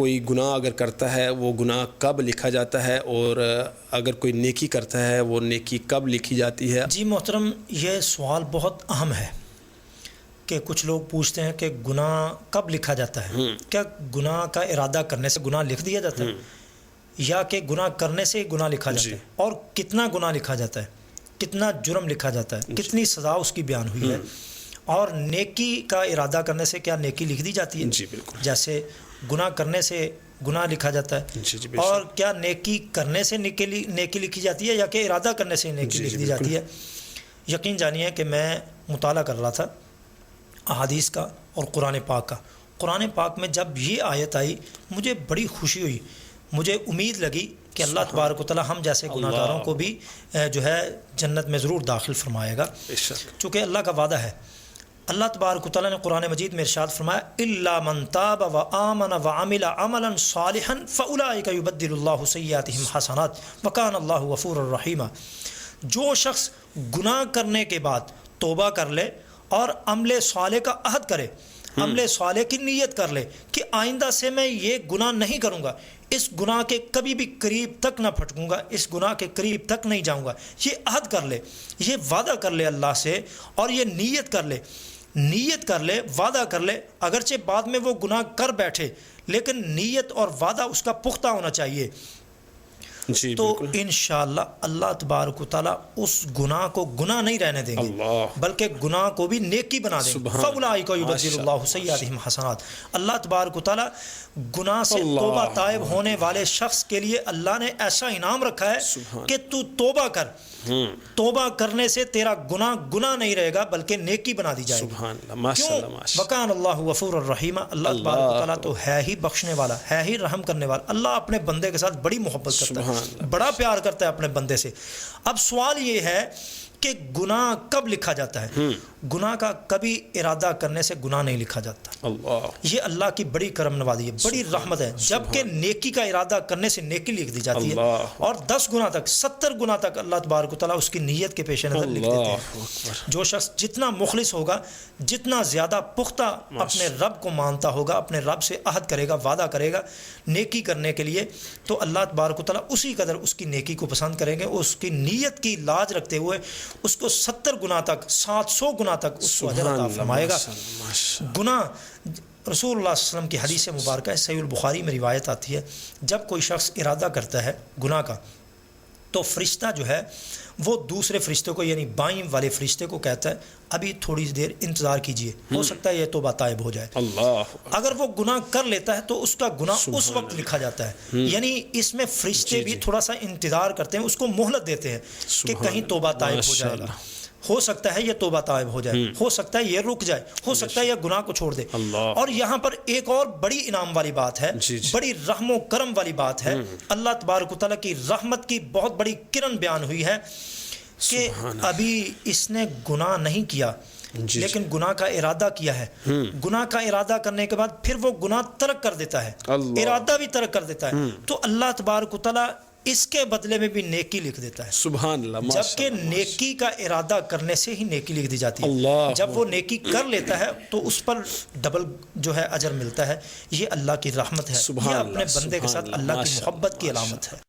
کوئی گناہ اگر کرتا ہے وہ گناہ کب لکھا جاتا ہے، اور اگر کوئی نیکی کرتا ہے وہ نیکی کب لکھی جاتی ہے؟ جی محترم، یہ سوال بہت اہم ہے کہ کچھ لوگ پوچھتے ہیں کہ گناہ کب لکھا جاتا ہے؟ کیا گناہ کا ارادہ کرنے سے گناہ لکھ دیا جاتا ہے، یا کہ گناہ کرنے سے گناہ لکھا جاتا ہے؟ اور کتنا گناہ لکھا جاتا ہے، کتنا جرم لکھا جاتا ہے، کتنی سزا اس کی بیان ہوئی ہے؟ اور نیکی کا ارادہ کرنے سے کیا نیکی لکھ دی جاتی ہے؟ جی بالکل. جیسے گناہ کرنے سے گناہ لکھا جاتا ہے. اور کیا نیکی کرنے سے نیکی لکھی جاتی ہے، یا کہ ارادہ کرنے سے نیکی لکھ دی جاتی ہے؟ یقین جانیے کہ میں مطالعہ کر رہا تھا احادیث کا اور قرآن پاک کا. قرآن پاک میں جب یہ آیت آئی مجھے بڑی خوشی ہوئی، مجھے امید لگی کہ اللہ تبارک و تعالی ہم جیسے گناہ گاروں کو بھی جو ہے جنت میں ضرور داخل فرمائے گا، چونکہ اللہ کا وعدہ ہے. اللہ تبارک و تعالی نے قرآن مجید میں ارشاد فرمایا الا من تاب وآمن وعمل عملا صالحا فاولئک یبدل اللہ سیئاتہم حسنات وکان اللہ غفورا رحیما. جو شخص گناہ کرنے کے بعد توبہ کر لے اور عمل صالح کا عہد کرے، عمل صالح کی نیت کر لے کہ آئندہ سے میں یہ گناہ نہیں کروں گا، اس گناہ کے کبھی بھی قریب تک نہ پھٹکوں گا، اس گناہ کے قریب تک نہیں جاؤں گا، یہ عہد کر لے، یہ وعدہ کر لے اللہ سے، اور یہ نیت کر لے، وعدہ کر لے. اگرچہ بعد میں وہ گناہ کر بیٹھے لیکن نیت اور وعدہ اس کا پختہ ہونا چاہیے. تو انشاءاللہ اللہ تبارک و تعالیٰ اس گناہ کو گناہ نہیں رہنے دیں گے، بلکہ گناہ کو بھی نیکی بنا دیں گے. فاولئک یبدل اللہ سیئاتہم حسنات. اللہ تبارک و تعالیٰ گناہ سے توبہ طائب ہونے والے شخص کے لیے اللہ نے ایسا انعام رکھا ہے کہ تو توبہ کر، توبہ کرنے سے تیرا گناہ نہیں رہے گا بلکہ نیکی بنا دی جائے گی. وکان اللہ غفور الرحیم. اللہ تبارک و تعالیٰ تو ہے ہی بخشنے والا، ہے ہی رحم کرنے والا. اللہ اپنے بندے کے ساتھ بڑی محبت کرتا ہے، بڑا پیار کرتا ہے اپنے بندے سے. اب سوال یہ ہے کہ گناہ کب لکھا جاتا ہے؟ گناہ کا کبھی ارادہ کرنے سے گناہ نہیں لکھا جاتا. یہ اللہ کی بڑی کرم نوازی ہے، بڑی رحمت ہے. جبکہ نیکی کا ارادہ کرنے سے نیکی لکھ دی جاتی ہے، اور 10 گناہ تک 70 گناہ تک اللہ تبارک و تعالیٰ اس کی نیت کے پیش نظر لکھ دیتے ہیں. جو شخص جتنا مخلص ہوگا، جتنا زیادہ پختہ اپنے رب کو مانتا ہوگا، اپنے رب سے عہد کرے گا، وعدہ کرے گا نیکی کرنے کے لیے، تو اللہ تبارک و تعالیٰ اسی قدر اس کی نیکی کو پسند کریں گے. اس کی نیت کی لاج رکھتے ہوئے اس کو 70 گناہ تک، 700 گناہ تک اس کو اجر عطا فرمائے گا. گناہ رسول اللہ صلی اللہ علیہ وسلم کی حدیث مبارکہ ہے، صحیح البخاری میں روایت آتی ہے، جب کوئی شخص ارادہ کرتا ہے گناہ کا تو فرشتہ جو ہے وہ دوسرے فرشتے کو، یعنی بائیں والے فرشتے کو کہتا ہے ابھی تھوڑی دیر انتظار کیجئے، ہو سکتا ہے یہ توبہ طائب ہو جائے. اگر وہ گناہ کر لیتا ہے تو اس کا گناہ اس وقت لکھا جاتا ہے. یعنی اس میں فرشتے بھی تھوڑا سا انتظار کرتے ہیں، اس کو مہلت دیتے ہیں کہ کہیں توبہ طائب ہو جائے گا، ہو سکتا ہے یہ توبہ طائب ہو جائے، ہو سکتا ہے یہ رک جائے، ہو سکتا ہے یہ گناہ کو چھوڑ دے. اور یہاں پر ایک اور بڑی انعام والی بات ہے، بڑی رحم و کرم والی بات ہے. اللہ تبارک و تعالیٰ کی رحمت کی بہت بڑی کرن بیان ہوئی ہے کہ ابھی اس نے گناہ نہیں کیا لیکن گناہ کا ارادہ کیا ہے. گناہ کا ارادہ کرنے کے بعد پھر وہ گناہ ترک کر دیتا ہے، ارادہ بھی ترک کر دیتا ہے، تو اللہ تبارک و تعالیٰ اس کے بدلے میں بھی نیکی لکھ دیتا ہے. سبحان اللہ. جبکہ نیکی کا ارادہ کرنے سے ہی نیکی لکھ دی جاتی ہے. جب وہ نیکی کر لیتا ہے تو اس پر ڈبل جو ہے اجر ملتا ہے. یہ اللہ کی رحمت ہے، یہ اپنے بندے کے ساتھ اللہ کی محبت کی علامت ہے.